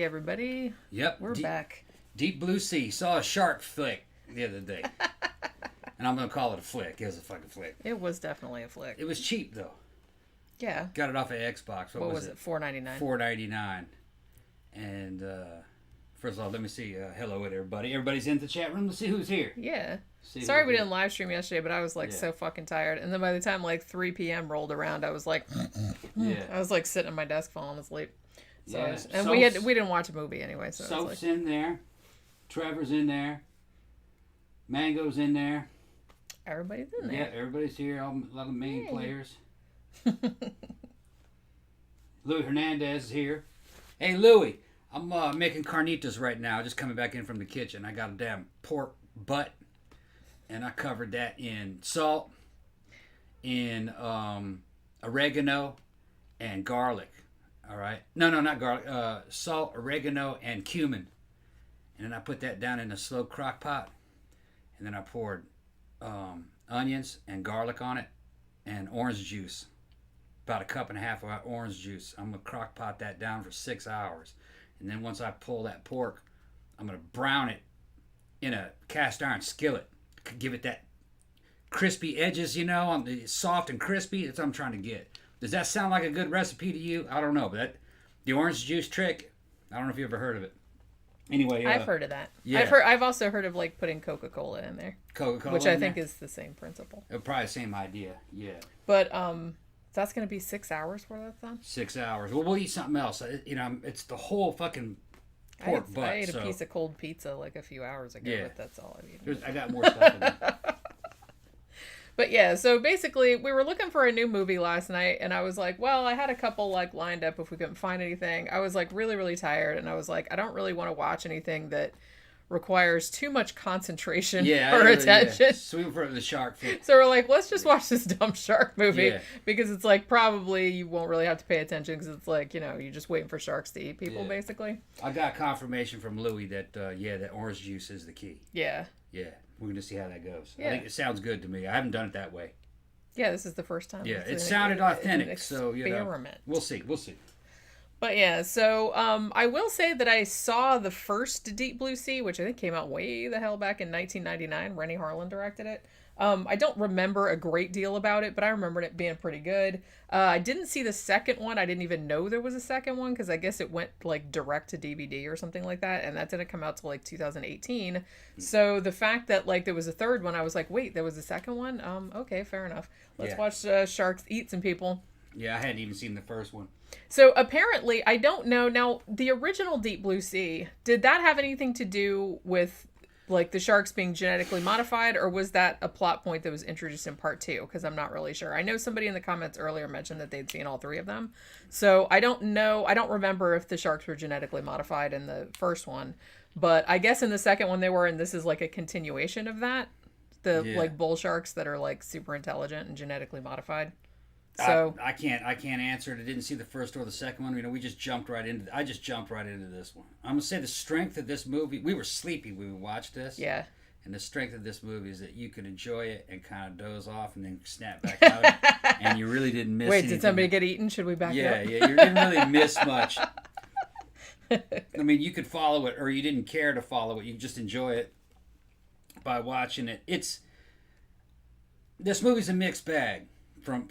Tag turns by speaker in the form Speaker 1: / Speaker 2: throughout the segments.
Speaker 1: everybody.
Speaker 2: Yep.
Speaker 1: We're back.
Speaker 2: Deep Blue Sea. Saw a shark flick the other day. And I'm going to call it a flick. It was a fucking flick.
Speaker 1: It was definitely a flick.
Speaker 2: It was cheap, though.
Speaker 1: Yeah.
Speaker 2: Got it off of Xbox.
Speaker 1: What was it? $4.99.
Speaker 2: $4.99. And first of all, let me see. Hello, everybody. Everybody's in the chat room. Let's see who's here.
Speaker 1: Yeah. Sorry we didn't live stream yesterday, but I was like so fucking tired. And then by the time like 3 p.m. rolled around, I was like, I was like sitting at my desk falling asleep. So and we didn't watch a movie anyway. So
Speaker 2: Soap's in there. Trevor's in there. Mango's in there.
Speaker 1: Everybody's in there.
Speaker 2: Yeah, everybody's here. A lot of main players. Louis Hernandez is here. Hey, Louis, I'm making carnitas right now. Just coming back in from the kitchen. I got a damn pork butt, and I covered that in salt, in oregano, and garlic. All right. No, not garlic. Salt, oregano, and cumin. And then I put that down in a slow crock pot. And then I poured onions and garlic on it and orange juice. About a cup and a half of orange juice. I'm going to crock pot that down for 6 hours. And then once I pull that pork, I'm going to brown it in a cast iron skillet. Give it that crispy edges, soft and crispy. That's what I'm trying to get. Does that sound like a good recipe to you? I don't know, but the orange juice trick, I don't know if you ever heard of it. Anyway,
Speaker 1: I've heard of that.
Speaker 2: Yeah.
Speaker 1: I've also heard of like putting Coca-Cola in there.
Speaker 2: Coca-Cola,
Speaker 1: which I think is the same principle.
Speaker 2: Probably the same idea. Yeah.
Speaker 1: But that's gonna be 6 hours for that then.
Speaker 2: 6 hours. Well, we'll eat something else. It's the whole fucking pork butt.
Speaker 1: I ate a piece of cold pizza like a few hours ago. But that's all I've eaten.
Speaker 2: I got more stuff in there.
Speaker 1: But yeah, so basically we were looking for a new movie last night and I was like, well, I had a couple like lined up if we couldn't find anything. I was like really, really tired and I was like, I don't really want to watch anything that requires too much concentration or attention. Yeah.
Speaker 2: Sweet for the shark flick.
Speaker 1: So we're like, let's just watch this dumb shark movie because it's like probably you won't really have to pay attention because it's like, you're just waiting for sharks to eat people basically.
Speaker 2: I got confirmation from Louis that, that orange juice is the key.
Speaker 1: Yeah.
Speaker 2: Yeah. We're going to see how that goes. Yeah. I think it sounds good to me. I haven't done it that way.
Speaker 1: Yeah, this is the first time.
Speaker 2: Yeah, it sounded authentic. So, we'll see.
Speaker 1: But yeah, so I will say that I saw the first Deep Blue Sea, which I think came out way the hell back in 1999. Rennie Harlan directed it. I don't remember a great deal about it, but I remembered it being pretty good. I didn't see the second one. I didn't even know there was a second one because I guess it went like direct to DVD or something like that, and that didn't come out till like 2018. So the fact that like there was a third one, I was like, wait, there was a second one? Okay, fair enough. Let's watch sharks eat some people.
Speaker 2: Yeah, I hadn't even seen the first one.
Speaker 1: So apparently, I don't know. Now, the original Deep Blue Sea, did that have anything to do with like the sharks being genetically modified, or was that a plot point that was introduced in part 2? Because I'm not really sure. I know somebody in the comments earlier mentioned that they'd seen all 3 of them. So I don't know. I don't remember if the sharks were genetically modified in the first one, but I guess in the second one they were, and this is like a continuation of that. The like bull sharks that are like super intelligent and genetically modified. So
Speaker 2: I can't answer it. I didn't see the first or the second one. We just jumped right into. I just jumped right into this one. I'm gonna say the strength of this movie. We were sleepy when we watched this.
Speaker 1: Yeah.
Speaker 2: And the strength of this movie is that you can enjoy it and kind of doze off and then snap back out, and you really didn't miss.
Speaker 1: Wait,
Speaker 2: anything.
Speaker 1: Did somebody get eaten? Should we back up?
Speaker 2: Yeah, you didn't really miss much. I mean, you could follow it, or you didn't care to follow it. You just enjoy it by watching it. This movie's a mixed bag.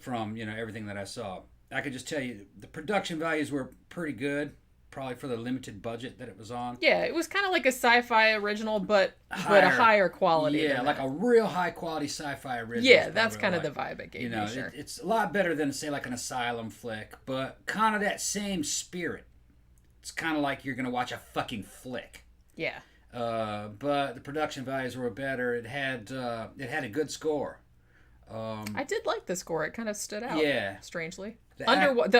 Speaker 2: From everything that I saw, I could just tell you the production values were pretty good, probably for the limited budget that it was on.
Speaker 1: Yeah, it was kind of like a sci-fi original, but a higher quality.
Speaker 2: Yeah, like a real high quality sci-fi original.
Speaker 1: Yeah, that's kind of the vibe it gave me. Sure.
Speaker 2: It's a lot better than say like an asylum flick, but kind of that same spirit. It's kind of like you're gonna watch a fucking flick.
Speaker 1: Yeah.
Speaker 2: But the production values were better. It had a good score.
Speaker 1: I did like the score. It kind of stood out.
Speaker 2: Yeah.
Speaker 1: Strangely. The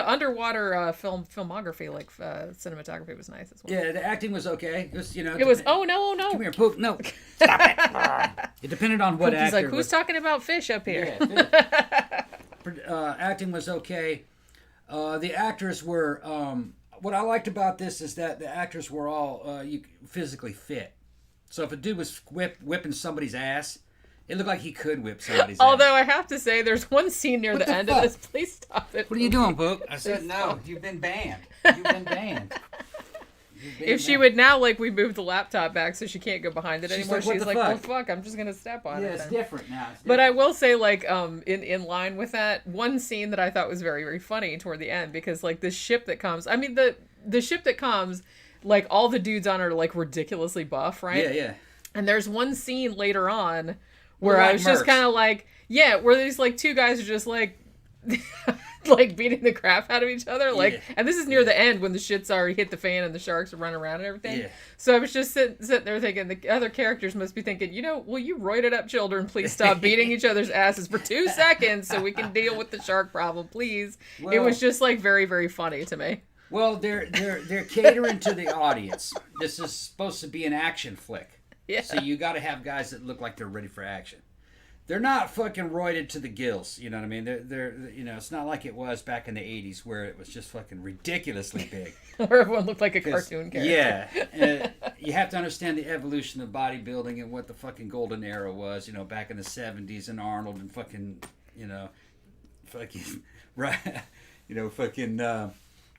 Speaker 1: underwater filmography, like cinematography, was nice as well.
Speaker 2: Yeah, the acting was okay. It was,
Speaker 1: oh no.
Speaker 2: Come here, Poop. No. Stop it. It depended on what actor.
Speaker 1: He's like, who's talking about fish up here?
Speaker 2: Yeah, acting was okay. The actors were. What I liked about this is that the actors were all physically fit. So if a dude was whipping somebody's ass, it looked like he could whip somebody's ass.
Speaker 1: Although I have to say, there's one scene near the end of this. Please stop it.
Speaker 2: What are you doing, Book? I said, no, you've been banned.
Speaker 1: if she would now, like, we moved the laptop back so she can't go behind it anymore. She's like, well, fuck, I'm just going to step on it.
Speaker 2: Yeah, it's different now. It's different.
Speaker 1: But I will say, like, in line with that, one scene that I thought was very, very funny toward the end, because, like, the ship that comes, I mean, the ship that comes, like, all the dudes on it are, like, ridiculously buff, right?
Speaker 2: Yeah, yeah.
Speaker 1: And there's one scene later on where I was just kind of like, yeah, where these, like, two guys are just, like, like beating the crap out of each other, like, and this is near the end when the shit's already hit the fan and the sharks are running around and everything. Yeah. So I was just sitting there thinking, the other characters must be thinking, you know, will you roided up children please stop beating each other's asses for 2 seconds so we can deal with the shark problem, please? Well, it was just like very, very funny to me.
Speaker 2: Well, they're catering to the audience. This is supposed to be an action flick.
Speaker 1: Yeah.
Speaker 2: So you got to have guys that look like they're ready for action. They're not fucking roided to the gills, you know what I mean? They're you know, it's not like it was back in the 80s where it was just fucking ridiculously big.
Speaker 1: Where everyone looked like a cartoon character.
Speaker 2: Yeah. You have to understand the evolution of bodybuilding and what the fucking golden era was, you know, back in the 70s and Arnold and fucking, you know, right, you know, fucking,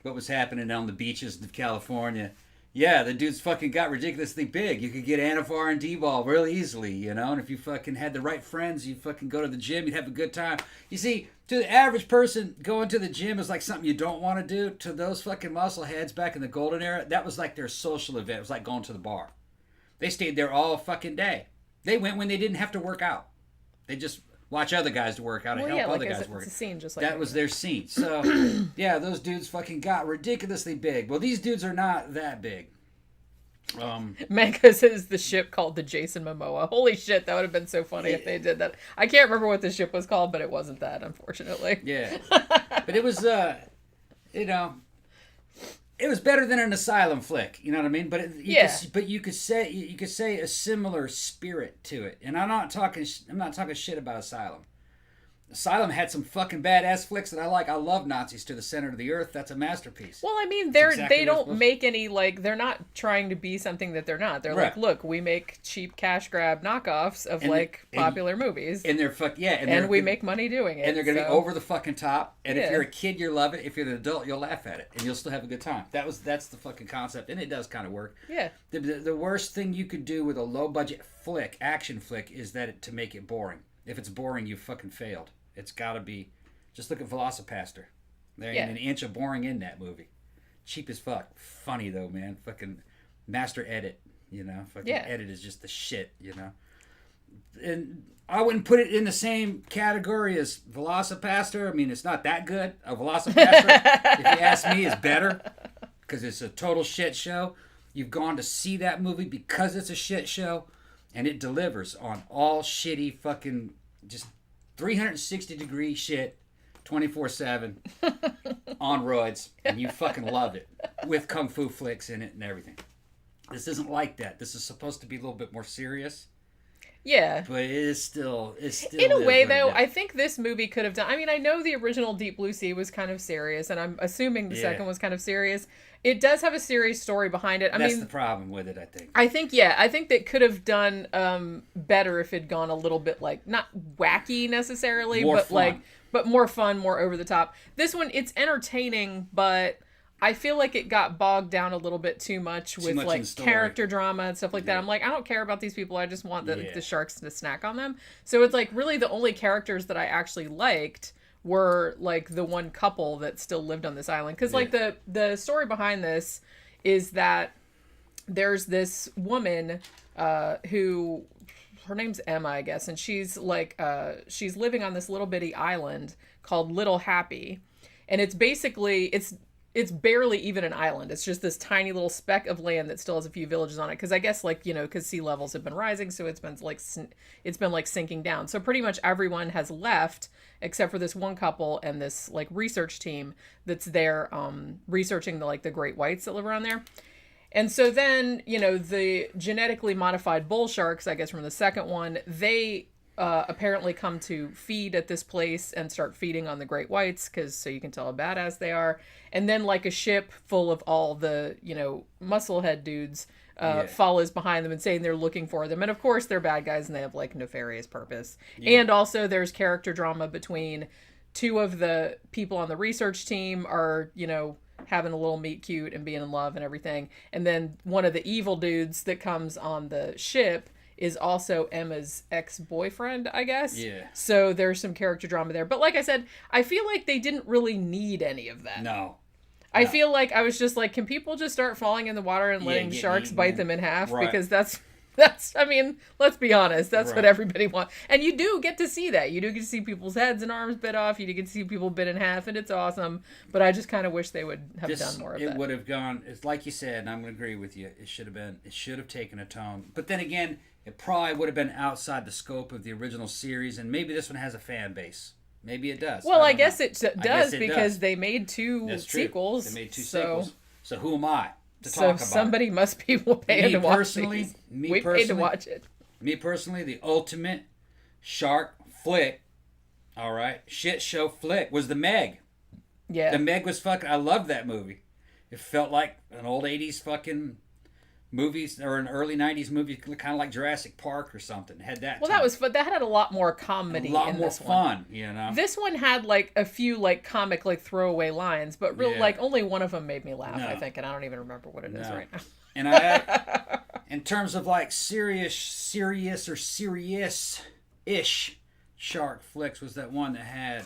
Speaker 2: what was happening on the beaches of California. Yeah, the dudes fucking got ridiculously big. You could get Anavar and D-ball real easily, you know? And if you fucking had the right friends, you'd fucking go to the gym, you'd have a good time. You see, to the average person, going to the gym is like something you don't want to do. To those fucking muscle heads back in the golden era, that was like their social event. It was like going to the bar. They stayed there all fucking day. They went when they didn't have to work out. They just watch other guys to work out and help other guys work.
Speaker 1: It's a scene just like
Speaker 2: that was their scene. So, yeah, those dudes fucking got ridiculously big. Well, these dudes are not that big.
Speaker 1: Manga says the ship called the Jason Momoa. Holy shit, that would have been so funny if they did that. I can't remember what the ship was called, but it wasn't that, unfortunately.
Speaker 2: Yeah. But it was, you know, it was better than an Asylum flick. You know what I mean? But you could say a similar spirit to it. And I'm not talking shit about Asylum. Asylum had some fucking badass flicks that I like. I love Nazis to the Center of the Earth. That's a masterpiece.
Speaker 1: Well, I mean, they don't make any, like, they're not trying to be something that they're not. They're like, look, we make cheap cash grab knockoffs of popular movies.
Speaker 2: And they're
Speaker 1: and we make money doing it.
Speaker 2: And they're going to be over the fucking top. And if you're a kid, you'll love it. If you're an adult, you'll laugh at it. And you'll still have a good time. That's the fucking concept. And it does kind of work.
Speaker 1: Yeah.
Speaker 2: The worst thing you could do with a low budget action flick, is to make it boring. If it's boring, you fucking failed. It's got to be. Just look at Velocipaster. There ain't an inch of boring in that movie. Cheap as fuck. Funny though, man. Fucking master edit. You know. Fucking edit is just the shit. You know. And I wouldn't put it in the same category as Velocipaster. I mean, it's not that good. A Velocipaster, if you ask me, is better because it's a total shit show. You've gone to see that movie because it's a shit show, and it delivers on all shitty fucking just 360-degree shit 24/7 on roids, and you fucking love it with kung fu flicks in it and everything. This isn't like that. This is supposed to be a little bit more serious.
Speaker 1: Yeah.
Speaker 2: But it's still
Speaker 1: in a way, though, I think this movie could have done. I mean, I know the original Deep Blue Sea was kind of serious, and I'm assuming the second was kind of serious. It does have a serious story behind it.
Speaker 2: That's the problem with it, I think.
Speaker 1: I think they could have done better if it'd gone a little bit, like, not wacky necessarily, but more fun, more over the top. This one, it's entertaining, but I feel like it got bogged down a little bit too much with like character drama and stuff like that. I'm like, I don't care about these people. I just want the sharks to snack on them. So it's like really the only characters that I actually liked were like the one couple that still lived on this island. Because like the story behind this is that there's this woman who, her name's Emma, I guess, and she's like she's living on this little bitty island called Little Happy, and it's basically it's barely even an island. It's just this tiny little speck of land that still has a few villages on it. Because I guess, like, you know, because sea levels have been rising, so it's been like sinking down. So pretty much everyone has left except for this one couple and this like research team that's there researching the great whites that live around there. And so then, you know, the genetically modified bull sharks, I guess from the second one, they apparently come to feed at this place and start feeding on the great whites, so you can tell how badass they are. And then like a ship full of all the, you know, musclehead dudes follows behind them and saying they're looking for them. And of course they're bad guys and they have like nefarious purpose. Yeah. And also there's character drama between two of the people on the research team are, you know, having a little meet cute and being in love and everything. And then one of the evil dudes that comes on the ship is also Emma's ex-boyfriend, I guess.
Speaker 2: Yeah.
Speaker 1: So there's some character drama there. But like I said, I feel like they didn't really need any of that.
Speaker 2: No.
Speaker 1: I feel like I was just like, can people just start falling in the water and letting sharks bite them in half?
Speaker 2: Right.
Speaker 1: Because that's, I mean, let's be honest. That's what everybody wants. And you do get to see that. You do get to see people's heads and arms bit off. You do get to see people bit in half, and it's awesome. But I just kind of wish they would have done more of that.
Speaker 2: It would have gone, it's like you said, and I'm going to agree with you. It should have taken a tone. But then again, it probably would have been outside the scope of the original series, and maybe this one has a fan base. Maybe it does.
Speaker 1: Well, I guess it does because they made two sequels.
Speaker 2: They made two sequels. So who am I to talk about
Speaker 1: somebody must be paying to watch these. We paid to watch it.
Speaker 2: Me personally, the ultimate shark flick, all right, shit show flick was The Meg.
Speaker 1: Yeah.
Speaker 2: The Meg was fucking, I loved that movie. It felt like an old 80s fucking movies or an early 90s movie, kind of like Jurassic Park or something. It had that.
Speaker 1: Well, that was fun. That had a lot more comedy. A lot more
Speaker 2: fun, you know.
Speaker 1: This one had like a few like comic like throwaway lines, but really like only one of them made me laugh. I think, and I don't even remember what it is right now.
Speaker 2: And I, in terms of like serious ish shark flicks, was that one that had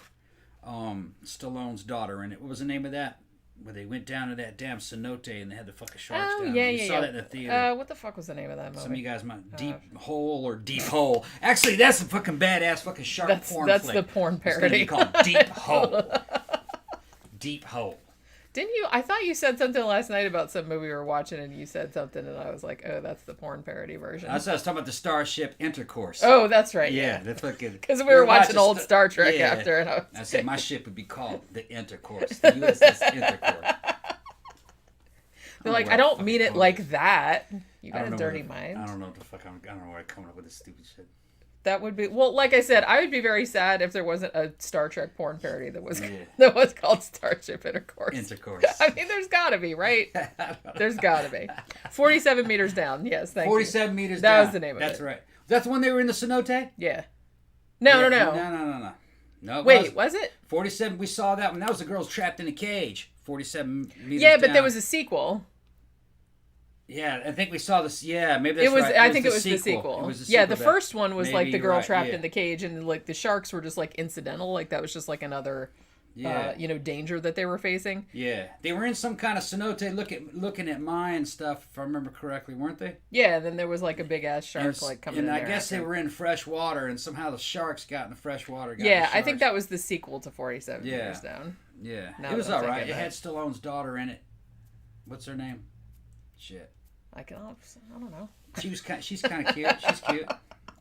Speaker 2: Stallone's daughter in it. What was the name of that? Where they went down to that damn cenote and they had the fucking sharks down. You saw that in the theater.
Speaker 1: What the fuck was the name of that movie?
Speaker 2: Some of you guys might Deep Hole. Actually, that's a fucking badass fucking shark porn
Speaker 1: That's
Speaker 2: flick.
Speaker 1: the porn parody.
Speaker 2: It's going to be called Deep Hole. Deep Hole.
Speaker 1: Didn't you? I thought you said something last night about some movie we were watching, and you said something, and I was like, "Oh, that's the porn parody version."
Speaker 2: I was talking about the Starship Intercourse.
Speaker 1: Oh, that's right.
Speaker 2: Yeah, the fucking.
Speaker 1: Because we were watching old Star Trek after, and
Speaker 2: I said my ship would be called the Intercourse, the USS Intercourse.
Speaker 1: They're like, I don't mean it like that. You got a dirty mind.
Speaker 2: I don't know what the fuck I don't know where I'm coming up with this stupid shit.
Speaker 1: That would be like I said. I would be very sad if there wasn't a Star Trek porn parody that was called Starship Intercourse. I mean, there's got to be, right? There's got to be. 47 meters down. Yes, thank you.
Speaker 2: 47 meters down.
Speaker 1: That was the name of it.
Speaker 2: That's right. That's the one they were in the cenote?
Speaker 1: Yeah. No.
Speaker 2: No.
Speaker 1: Wait, was it?
Speaker 2: 47. We saw that one. That was the girls trapped in a cage. 47 meters
Speaker 1: Yeah,
Speaker 2: down.
Speaker 1: but there was a sequel.
Speaker 2: Yeah, I think we saw this. Yeah, maybe that's right.
Speaker 1: I think it was the sequel.
Speaker 2: It was the
Speaker 1: sequel. The first one was like the girl trapped
Speaker 2: in
Speaker 1: the cage, and like the sharks were just like incidental. Like that was just like another, danger that they were facing.
Speaker 2: Yeah, they were in some kind of cenote looking at Mayan stuff, if I remember correctly, weren't they?
Speaker 1: Yeah, and then there was like a big ass shark coming in there.
Speaker 2: And I guess they were in fresh water, and somehow the sharks got in the fresh water.
Speaker 1: I think that was the sequel to 47 Meters Down.
Speaker 2: Yeah, it was all right. It had Stallone's daughter in it. What's her name? Shit.
Speaker 1: I don't know.
Speaker 2: She's kind of cute. She's cute.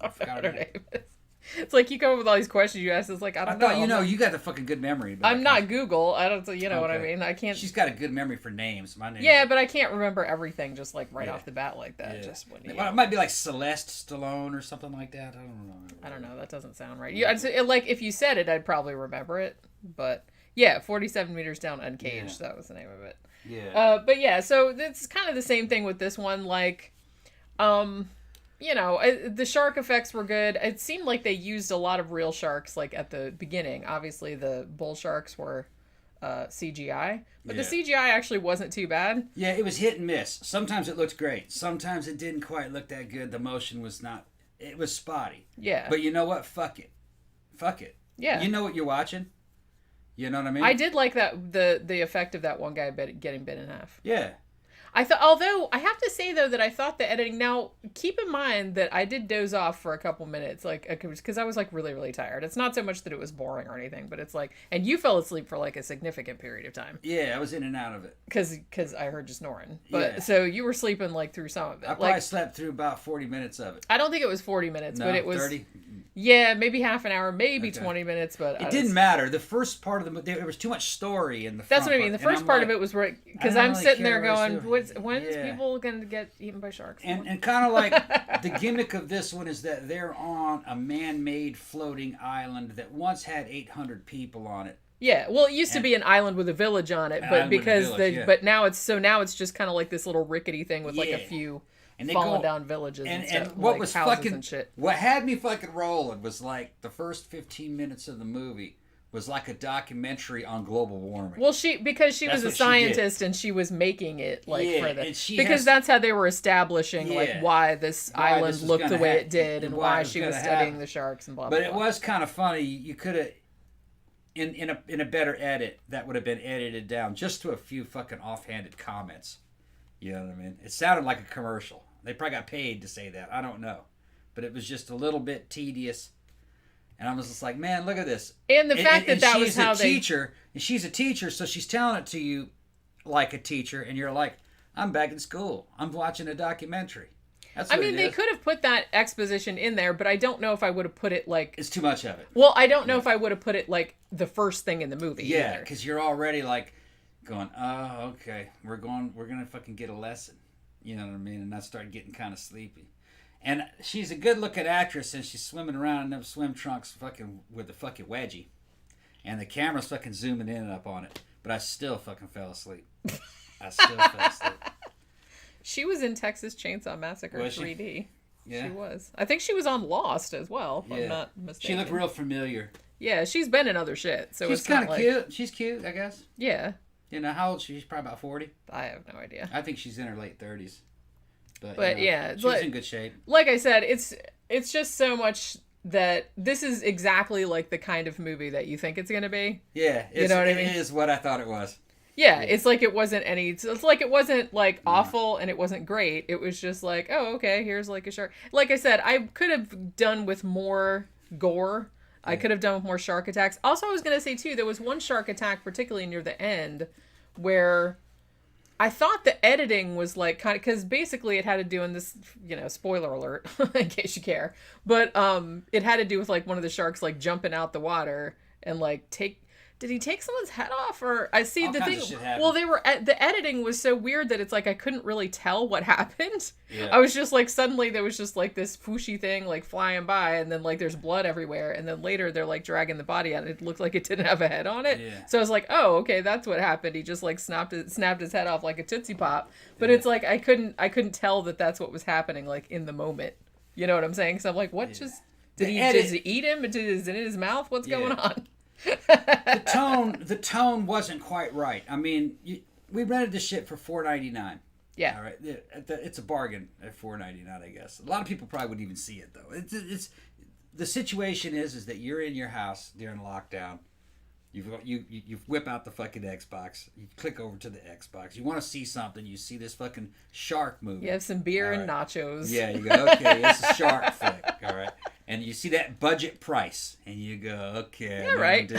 Speaker 1: I forgot her name. It's like you come up with all these questions you ask. It's like I don't know.
Speaker 2: You got a fucking good memory. But
Speaker 1: I'm not Google. I don't. You know what I mean. I can't.
Speaker 2: She's got a good memory for names. My name.
Speaker 1: Yeah, but I can't remember everything just like off the bat like that.
Speaker 2: Yeah.
Speaker 1: Just when
Speaker 2: it might be like Celeste Stallone or something like that.
Speaker 1: I don't know. That doesn't sound right. Like if you said it, I'd probably remember it. But yeah, 47 Meters Down Uncaged. Yeah. That was the name of it.
Speaker 2: Yeah.
Speaker 1: But yeah, so it's kind of the same thing with this one. Like, the shark effects were good. It seemed like they used a lot of real sharks, like at the beginning. Obviously, the bull sharks were CGI, but the CGI actually wasn't too bad.
Speaker 2: Yeah, it was hit and miss. Sometimes it looked great. Sometimes it didn't quite look that good. The motion was not. It was spotty.
Speaker 1: Yeah.
Speaker 2: But you know what? Fuck it.
Speaker 1: Yeah.
Speaker 2: You know what you're watching. You know what I mean?
Speaker 1: I did like that the effect of that one guy getting bit in half.
Speaker 2: Yeah.
Speaker 1: Although I have to say though that I thought the editing. Now keep in mind that I did doze off for a couple minutes, like because I was like really really tired. It's not so much that it was boring or anything, but it's like, and you fell asleep for like a significant period of time.
Speaker 2: Yeah, I was in and out of it.
Speaker 1: Because I heard you snoring. But so you were sleeping like through some of it.
Speaker 2: I probably slept through about 40 minutes of it.
Speaker 1: I don't think it was 40 minutes,
Speaker 2: no,
Speaker 1: but it was
Speaker 2: 30.
Speaker 1: Yeah, maybe half an hour, maybe 20 minutes, but
Speaker 2: it didn't matter. The first part of there was too much story in the.
Speaker 1: That's what I mean. The first part of it was right because I'm sitting there going, "When's people going to get eaten by sharks?"
Speaker 2: And kind of like the gimmick of this one is that they're on a man-made floating island that once had 800 people on it.
Speaker 1: Yeah, well, it used to be an island with a village on it, but but now it's just kind of like this little rickety thing with like a few. And falling down villages and stuff.
Speaker 2: And what
Speaker 1: like
Speaker 2: was
Speaker 1: houses
Speaker 2: fucking
Speaker 1: and shit.
Speaker 2: What had me fucking rolling was like the first 15 minutes of the movie was like a documentary on global warming.
Speaker 1: Well, because she was a scientist and she was making it for because that's how they were establishing why this island looked the way it did and why she was studying the sharks and blah blah.
Speaker 2: But it was kind of funny. You could have in a better edit that would have been edited down just to a few fucking offhanded comments. You know what I mean? It sounded like a commercial. They probably got paid to say that. I don't know, but it was just a little bit tedious. And I was just like, man, look at this.
Speaker 1: And the fact that was how
Speaker 2: teacher, and she's a teacher, so she's telling it to you like a teacher, and you're like, I'm back in school. I'm watching a documentary. That's what
Speaker 1: they could have put that exposition in there, but I don't know if I would have put it like...
Speaker 2: It's too much of it.
Speaker 1: Well, I don't know if I would have put it like the first thing in the movie.
Speaker 2: Yeah, because you're already like going, oh, okay, we're going to fucking get a lesson. You know what I mean? And I start getting kind of sleepy. And she's a good-looking actress, and she's swimming around in them swim trunks fucking with the fucking wedgie. And the camera's fucking zooming in and up on it. But I still fucking fell asleep.
Speaker 1: She was in Texas Chainsaw Massacre 3D.
Speaker 2: Yeah.
Speaker 1: She was. I think she was on Lost as well, if I'm not mistaken.
Speaker 2: She looked real familiar.
Speaker 1: Yeah, she's been in other shit. So
Speaker 2: she's kind of cute. She's cute, I guess.
Speaker 1: Yeah.
Speaker 2: You know, how old is she? She's probably about 40.
Speaker 1: I have no idea.
Speaker 2: I think she's in her late 30s.
Speaker 1: But yeah,
Speaker 2: she's in good shape.
Speaker 1: Like I said, it's just so much that this is exactly like the kind of movie that you think it's going to be.
Speaker 2: Yeah,
Speaker 1: you know what I mean?
Speaker 2: It is what I thought it was.
Speaker 1: Yeah, it's like it wasn't like awful and it wasn't great. It was just like, oh, okay, here's like a shark. Like I said, I could have done with more gore. I could have done with more shark attacks. Also, I was going to say too, there was one shark attack, particularly near the end, where I thought the editing was like kind of, because basically it had to do in this, spoiler alert in case you care, but it had to do with like one of the sharks like jumping out the water and like did he take someone's head off? Or I see
Speaker 2: all
Speaker 1: the thing.
Speaker 2: Well,
Speaker 1: the editing was so weird that it's like I couldn't really tell what happened.
Speaker 2: Yeah.
Speaker 1: I was just like, suddenly there was just like this fooshy thing like flying by, and then like there's blood everywhere, and then later they're like dragging the body out and it looked like it didn't have a head on it.
Speaker 2: Yeah.
Speaker 1: So I was like, oh, okay, that's what happened. He just like snapped his head off like a Tootsie Pop. But it's like I couldn't tell that that's what was happening like in the moment. You know what I'm saying? So I'm like, what just did he eat him? Is it in his mouth? What's going on?
Speaker 2: The tone wasn't quite right. I mean, we rented this shit for $4.99.
Speaker 1: Yeah.
Speaker 2: All right. It's a bargain at $4.99, I guess. A lot of people probably wouldn't even see it though. It's the situation is that you're in your house during lockdown. You whip out the fucking Xbox. You click over to the Xbox. You want to see something. You see this fucking shark movie.
Speaker 1: You have some beer and nachos.
Speaker 2: Yeah, you go, okay, it's a shark flick. All right. And you see that budget price. And you go, okay.
Speaker 1: Yeah, right.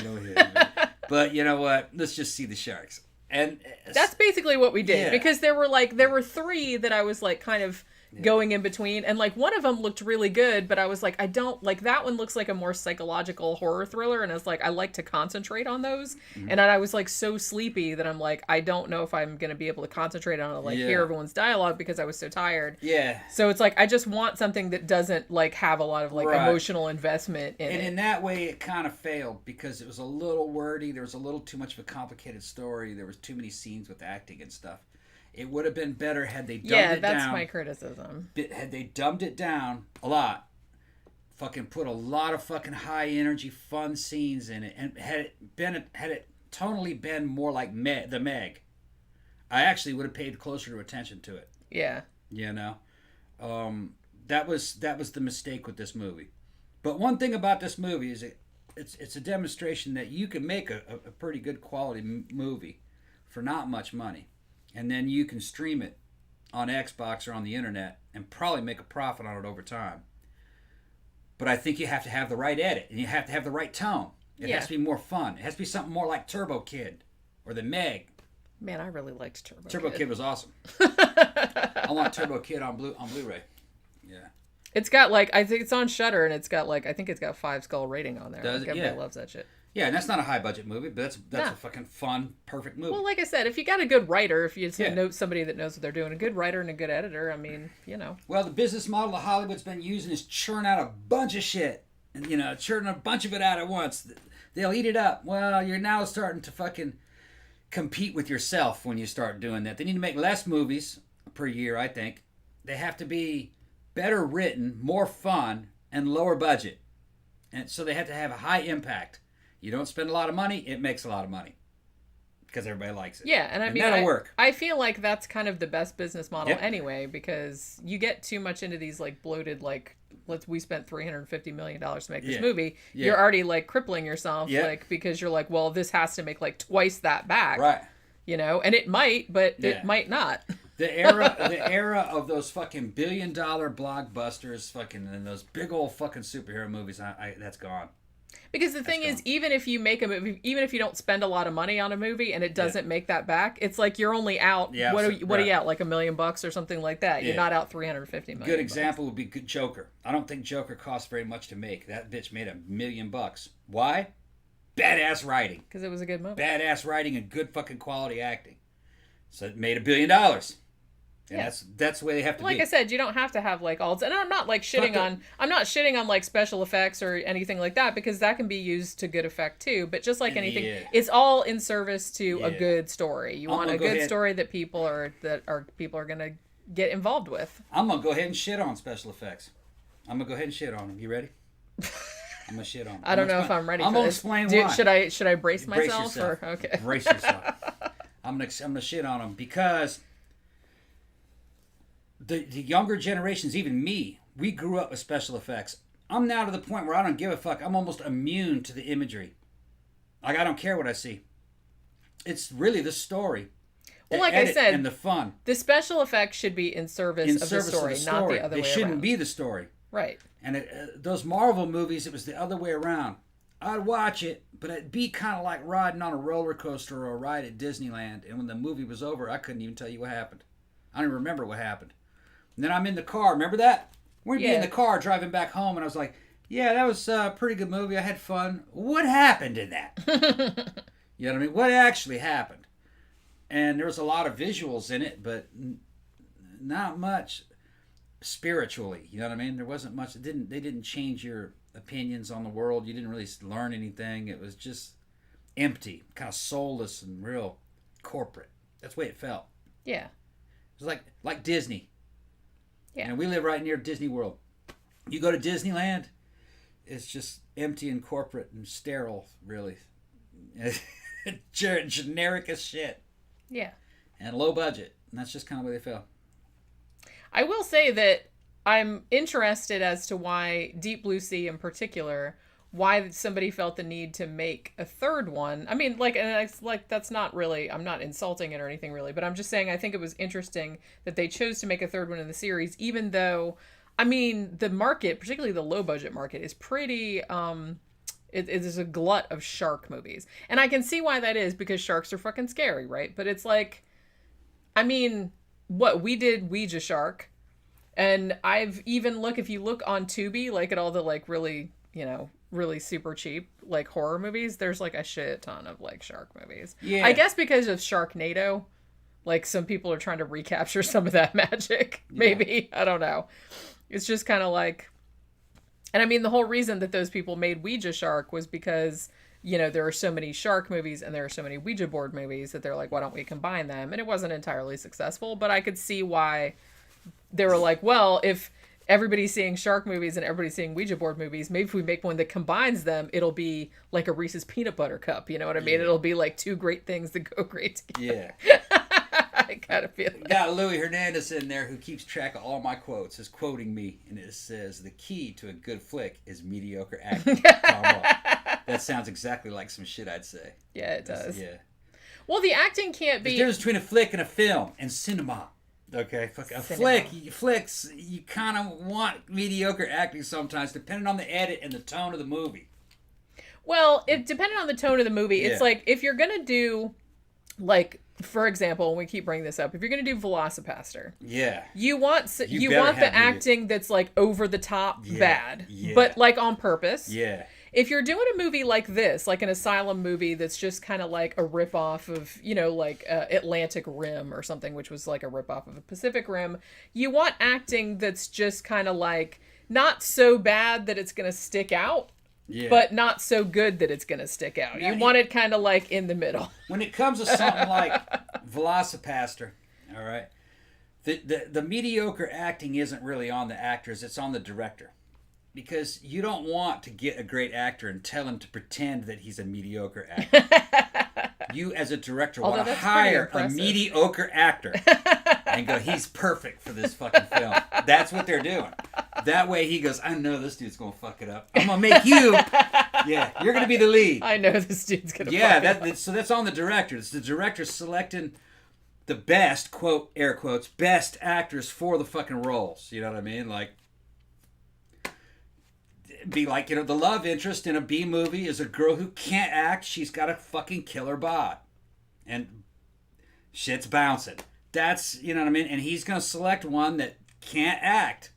Speaker 2: But you know what? Let's just see the sharks. And
Speaker 1: that's basically what we did. Yeah. Because there were three that I was like kind of going in between, and like one of them looked really good, but I was like, I don't like that one. Looks like a more psychological horror thriller, and I was like, I like to concentrate on those. Mm-hmm. And I was like so sleepy that I'm like, I don't know if I'm gonna be able to concentrate on it, like hear everyone's dialogue, because I was so tired.
Speaker 2: Yeah.
Speaker 1: So it's like I just want something that doesn't like have a lot of like emotional investment in it.
Speaker 2: And in that way it kind of failed because it was a little wordy. There was a little too much of a complicated story. There was too many scenes with acting and stuff. It would have been better had they dumbed it down.
Speaker 1: Yeah, that's my criticism.
Speaker 2: Had they dumbed it down a lot, fucking put a lot of fucking high energy, fun scenes in it, and had it tonally been more like the Meg, I actually would have paid closer attention to it.
Speaker 1: Yeah.
Speaker 2: You know, that was the mistake with this movie. But one thing about this movie is it's a demonstration that you can make a pretty good quality movie for not much money. And then you can stream it on Xbox or on the internet and probably make a profit on it over time. But I think you have to have the right edit and you have to have the right tone. It has to be more fun. It has to be something more like Turbo Kid or the Meg.
Speaker 1: Man, I really liked Turbo Kid.
Speaker 2: Turbo Kid was awesome. I want Turbo Kid on Blu-ray. Yeah.
Speaker 1: It's got like, I think it's on Shudder, and it's got like, I think it's got 5-star rating on there.
Speaker 2: Does it?
Speaker 1: Everybody loves that shit.
Speaker 2: Yeah, and that's not a high budget movie, but that's a fucking fun, perfect movie.
Speaker 1: Well, like I said, if you got a good writer, if you know somebody that knows what they're doing, a good writer and a good editor, I mean, you know.
Speaker 2: Well, the business model of Hollywood's been using is churn out a bunch of shit, and churn a bunch of it out at once. They'll eat it up. Well, you're now starting to fucking compete with yourself when you start doing that. They need to make less movies per year, I think. They have to be better written, more fun, and lower budget, and so they have to have a high impact. You don't spend a lot of money, it makes a lot of money. Because everybody likes it.
Speaker 1: Yeah, and I mean,
Speaker 2: that'll work.
Speaker 1: I feel like that's kind of the best business model anyway, because you get too much into these like bloated like we spent $350 million to make this movie. Yeah. You're already like crippling yourself, like because you're like, well, this has to make like twice that back,
Speaker 2: right?
Speaker 1: You know, and it might, but it might not.
Speaker 2: The era of those fucking $1 billion blockbusters, fucking, and those big old fucking superhero movies, that's gone.
Speaker 1: Because the thing is, even if you make a movie, even if you don't spend a lot of money on a movie and it doesn't make that back, it's like you're only out. Yeah, what are you out, like $1 million or something like that? You're not out $350 million.
Speaker 2: Good example would be Joker. I don't think Joker cost very much to make. That bitch made $1 million. Why? Badass writing.
Speaker 1: Because it was a good movie.
Speaker 2: Badass writing and good fucking quality acting. So it made $1 billion. And that's the way they have to be.
Speaker 1: Like I said, you don't have to have like all. And I'm not like shitting on. I'm not shitting on like special effects or anything like that, because that can be used to good effect too. But just like anything, it's all in service to a good story. You want a good story that people are gonna get involved with.
Speaker 2: I'm gonna go ahead and shit on special effects. I'm gonna go ahead and shit on them. You ready? I'm gonna shit on them.
Speaker 1: I don't know if I'm ready.
Speaker 2: I'm gonna explain why.
Speaker 1: Should I brace myself?
Speaker 2: Yourself.
Speaker 1: Or okay.
Speaker 2: Brace yourself. I'm gonna shit on them because. The younger generations, even me, we grew up with special effects. I'm now to the point where I don't give a fuck. I'm almost immune to the imagery. Like, I don't care what I see. It's really the story.
Speaker 1: Well, like I said,
Speaker 2: and the fun.
Speaker 1: The special effects should be in service of the story, not the other way around.
Speaker 2: They shouldn't be the story.
Speaker 1: Right.
Speaker 2: And those Marvel movies, it was the other way around. I'd watch it, but it'd be kind of like riding on a roller coaster or a ride at Disneyland. And when the movie was over, I couldn't even tell you what happened. I don't even remember what happened. And then I'm in the car. Remember that? We'd be in the car driving back home, and I was like, yeah, that was a pretty good movie. I had fun. What happened in that? You know what I mean? What actually happened? And there was a lot of visuals in it, but not much spiritually. You know what I mean? There wasn't much. They didn't change your opinions on the world. You didn't really learn anything. It was just empty, kind of soulless and real corporate. That's the way it felt.
Speaker 1: Yeah.
Speaker 2: It was like Disney.
Speaker 1: Yeah.
Speaker 2: And we live right near Disney World. You go to Disneyland, it's just empty and corporate and sterile, really. Generic as shit.
Speaker 1: Yeah.
Speaker 2: And low budget. And that's just kind of where they fell.
Speaker 1: I will say that I'm interested as to why Deep Blue Sea in particular, why somebody felt the need to make a third one. I mean, like, and it's like, that's not really, I'm not insulting it or anything really, but I'm just saying I think it was interesting that they chose to make a third one in the series, even though, I mean, the market, particularly the low budget market, is pretty, it is a glut of shark movies. And I can see why that is, because sharks are fucking scary, right? But it's like, I mean, what we did Ouija Shark, and I've even if you look on Tubi, like at all the like really, you know, really super cheap like horror movies, there's like a shit ton of like shark movies. Yeah. I guess because of Sharknado, like some people are trying to recapture some of that magic. Maybe. I don't know. It's just kind of like, and I mean the whole reason that those people made Ouija Shark was because, you know, there are so many shark movies and there are so many Ouija board movies that they're like, why don't we combine them? And it wasn't entirely successful, but I could see why they were like, well, if everybody's seeing shark movies and everybody's seeing Ouija board movies, maybe if we make one that combines them, it'll be like a Reese's peanut butter cup. You know what I mean? Yeah. It'll be like two great things that go great together. Yeah. I kind of feel that.
Speaker 2: Got Louis Hernandez in there who keeps track of all my quotes, is quoting me, and it says, the key to a good flick is mediocre acting. That sounds exactly like some shit I'd say.
Speaker 1: Yeah, it does. Yeah. Well, the acting can't be...
Speaker 2: There's a difference between a flick and a film and cinema. Okay, flicks, you kind of want mediocre acting sometimes, depending on the edit and the tone of the movie.
Speaker 1: Well, depending on the tone of the movie, it's like, if you're going to do, like, for example, and we keep bringing this up, if you're going to do Velocipaster, you want the acting that's, like, over the top bad, but, like, on purpose. Yeah. If you're doing a movie like this, like an asylum movie that's just kind of like a ripoff of, you know, like Atlantic Rim or something, which was like a ripoff of a Pacific Rim, you want acting that's just kind of like not so bad that it's going to stick out, but not so good that it's going to stick out. Now, you want it kind of like in the middle.
Speaker 2: When it comes to something like Velocipaster, all right, the mediocre acting isn't really on the actors, it's on the director. because you don't want to get a great actor and tell him to pretend that he's a mediocre actor. You, as a director, want to hire a mediocre actor and go, he's perfect for this fucking film. That's what they're doing. That way he goes, I know this dude's going to fuck it up. I'm going to make you, you're going to be the lead.
Speaker 1: I know this dude's going to fuck it up.
Speaker 2: So that's on the director. It's the director selecting the best, quote, air quotes, best actors for the fucking roles. You know what I mean? Like, be like, the love interest in a B movie is a girl who can't act. She's got a fucking killer bod. And shit's bouncing. That's, you know what I mean? And he's going to select one that can't act.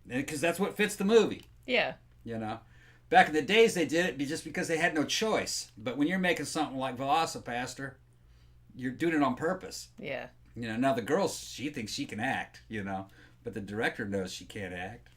Speaker 2: Because that's what fits the movie.
Speaker 1: Yeah.
Speaker 2: Back in the days, they did it just because they had no choice. But when you're making something like Velocipaster, you're doing it on purpose.
Speaker 1: Yeah.
Speaker 2: Now the girl, she thinks she can act, but the director knows she can't act.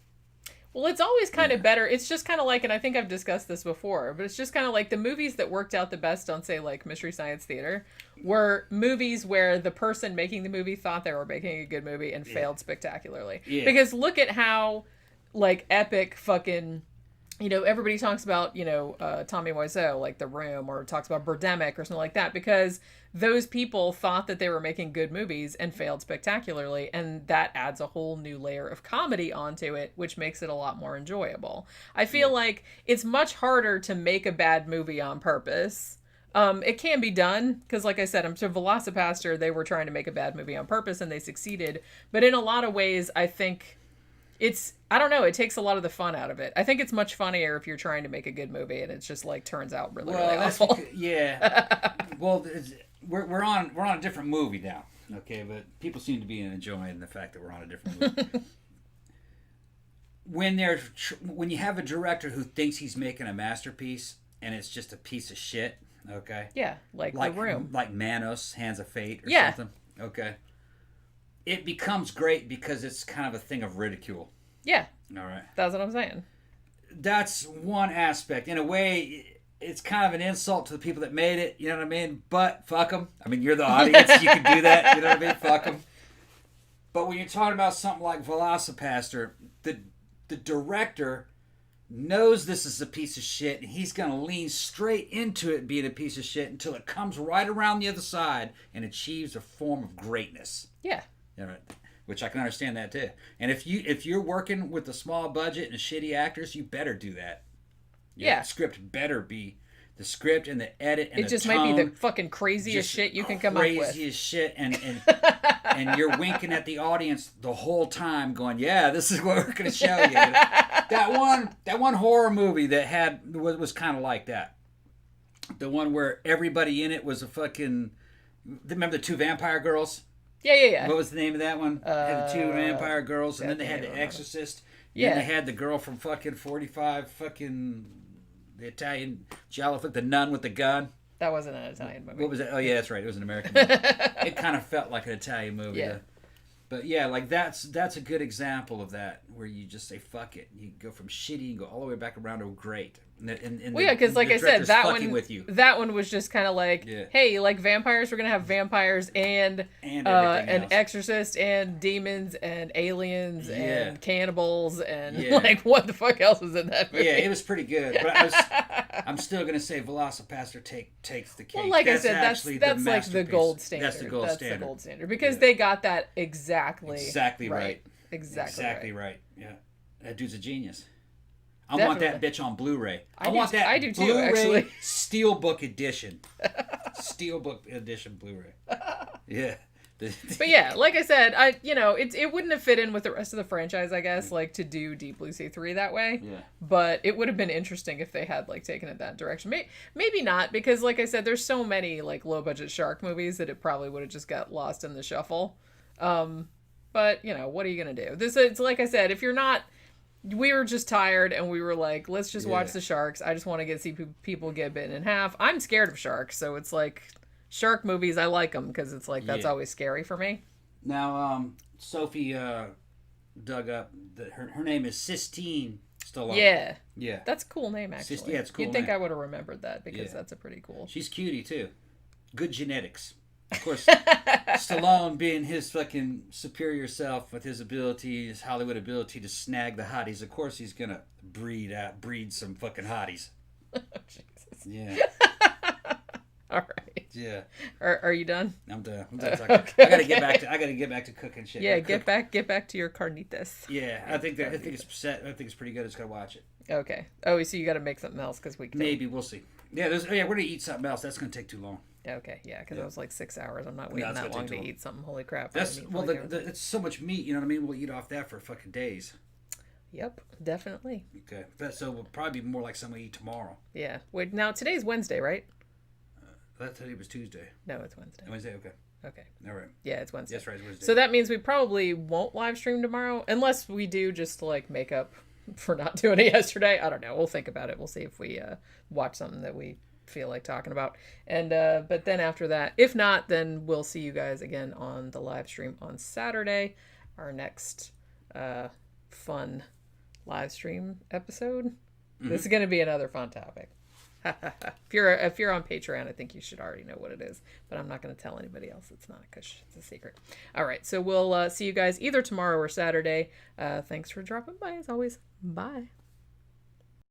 Speaker 1: Well, it's always kind of better. It's just kind of like, and I think I've discussed this before, but it's just kind of like the movies that worked out the best on, say, like Mystery Science Theater were movies where the person making the movie thought they were making a good movie and failed spectacularly. Yeah. Because look at how, like, epic fucking... everybody talks about, Tommy Wiseau, like The Room, or talks about Birdemic or something like that, because those people thought that they were making good movies and failed spectacularly, and that adds a whole new layer of comedy onto it, which makes it a lot more enjoyable. I feel like it's much harder to make a bad movie on purpose. It can be done, because like I said, Velocipaster, they were trying to make a bad movie on purpose, and they succeeded. But in a lot of ways, I think... I don't know, it takes a lot of the fun out of it. I think it's much funnier if you're trying to make a good movie and it's just like turns out really awful.
Speaker 2: Well, we're on a different movie now, okay? But people seem to be enjoying the fact that we're on a different movie. When you have a director who thinks he's making a masterpiece and it's just a piece of shit, okay?
Speaker 1: Yeah, like The Room.
Speaker 2: Like Manos, Hands of Fate or something. Okay. It becomes great because it's kind of a thing of ridicule.
Speaker 1: Yeah.
Speaker 2: All right.
Speaker 1: That's what I'm saying.
Speaker 2: That's one aspect. In a way, it's kind of an insult to the people that made it. You know what I mean? But fuck them. I mean, you're the audience. You can do that. You know what I mean? Fuck them. But when you're talking about something like Velocipaster, the director knows this is a piece of shit, and he's going to lean straight into it being a piece of shit until it comes right around the other side and achieves a form of greatness.
Speaker 1: Yeah.
Speaker 2: Which I can understand that too. And if you're working with a small budget and shitty actors, you better do that. The script better be the script and the edit and
Speaker 1: it just might be the fucking craziest shit you can come up with.
Speaker 2: Craziest shit, and you're winking at the audience the whole time, going, "Yeah, this is what we're going to show you." That one horror movie that was kind of like that. The one where everybody in it was a fucking. Remember the two vampire girls?
Speaker 1: Yeah.
Speaker 2: What was the name of that one? Had the two vampire girls, and then they had the Exorcist. Yeah. And they had the girl from fucking 45, fucking the Italian giallo, the nun with the gun.
Speaker 1: That wasn't an Italian movie.
Speaker 2: What was it? Oh yeah, that's right. It was an American movie. It kind of felt like an Italian movie. Yeah. But yeah, like that's a good example of that, where you just say fuck it. You go from shitty and go all the way back around to great.
Speaker 1: Because like I said, that one was just kind of like, hey, you like vampires? We're gonna have vampires and an exorcist and demons and aliens and cannibals and like what the fuck else was in that movie? Yeah,
Speaker 2: it was pretty good. But I'm still gonna say Velocipaster takes the cake.
Speaker 1: Well, like I said, that's like the gold standard.
Speaker 2: That's the gold standard.
Speaker 1: The gold standard because they got that exactly
Speaker 2: right.
Speaker 1: Exactly
Speaker 2: right. Yeah, that dude's a genius. I want that bitch on Blu-ray.
Speaker 1: I do too,
Speaker 2: Blu-ray
Speaker 1: actually.
Speaker 2: Steelbook edition. Steelbook edition Blu-ray. Yeah.
Speaker 1: But yeah, like I said, it wouldn't have fit in with the rest of the franchise, I guess, like to do Deep Blue Sea 3 that way. Yeah. But it would have been interesting if they had like taken it that direction. Maybe not, because like I said, there's so many like low budget shark movies that it probably would have just got lost in the shuffle. But what are you gonna do? It's like I said, if you're not. We were just tired and we were like, let's just watch the sharks. I just want to see people get bitten in half. I'm scared of sharks, so it's like shark movies, I like them because it's like that's always scary for me.
Speaker 2: Now, Sophie dug up that her name is Sistine Stallone. Yeah.
Speaker 1: That's a cool name, actually.
Speaker 2: It's a cool
Speaker 1: You'd think I would have remembered that because that's a pretty cool.
Speaker 2: She's cutie, too. Good genetics. Of course, Stallone being his fucking superior self with his ability, his Hollywood ability to snag the hotties. Of course, he's gonna breed some fucking hotties.
Speaker 1: Oh, Jesus.
Speaker 2: Yeah.
Speaker 1: All right.
Speaker 2: Yeah.
Speaker 1: Are you done?
Speaker 2: I'm done. Talking.
Speaker 1: Okay.
Speaker 2: I gotta get back to cooking shit.
Speaker 1: Yeah, get back to your carnitas.
Speaker 2: Yeah, I think it's set. I think it's pretty good. I just gotta watch it.
Speaker 1: Okay. Oh, so you got to make something else because we can.
Speaker 2: Maybe we'll see. Yeah, we're gonna eat something else. That's gonna take too long.
Speaker 1: Okay, yeah, because it was like 6 hours. I'm not waiting that long to eat something. Holy crap!
Speaker 2: That's it's so much meat. You know what I mean? We'll eat off that for fucking days.
Speaker 1: Yep, definitely.
Speaker 2: Okay, so we'll probably be more like something we eat tomorrow.
Speaker 1: Yeah. Wait, now today's Wednesday, right?
Speaker 2: That today was Tuesday.
Speaker 1: No, it's Wednesday.
Speaker 2: Wednesday, okay.
Speaker 1: Okay.
Speaker 2: All right.
Speaker 1: Yeah, it's Wednesday.
Speaker 2: Yes, right, it's Wednesday.
Speaker 1: So that means we probably won't live stream tomorrow, unless we do just to like make up for not doing it yesterday. I don't know. We'll think about it. We'll see if we watch something that we feel like talking about. And but then after that, if not, then we'll see you guys again on the live stream on Saturday, our next fun live stream episode. Mm-hmm. This is going to be another fun topic. If you're on Patreon, I think you should already know what it is, but I'm not going to tell anybody else. It's not, because it's a secret. All right, so we'll see you guys either tomorrow or Saturday. Thanks for dropping by as always. Bye.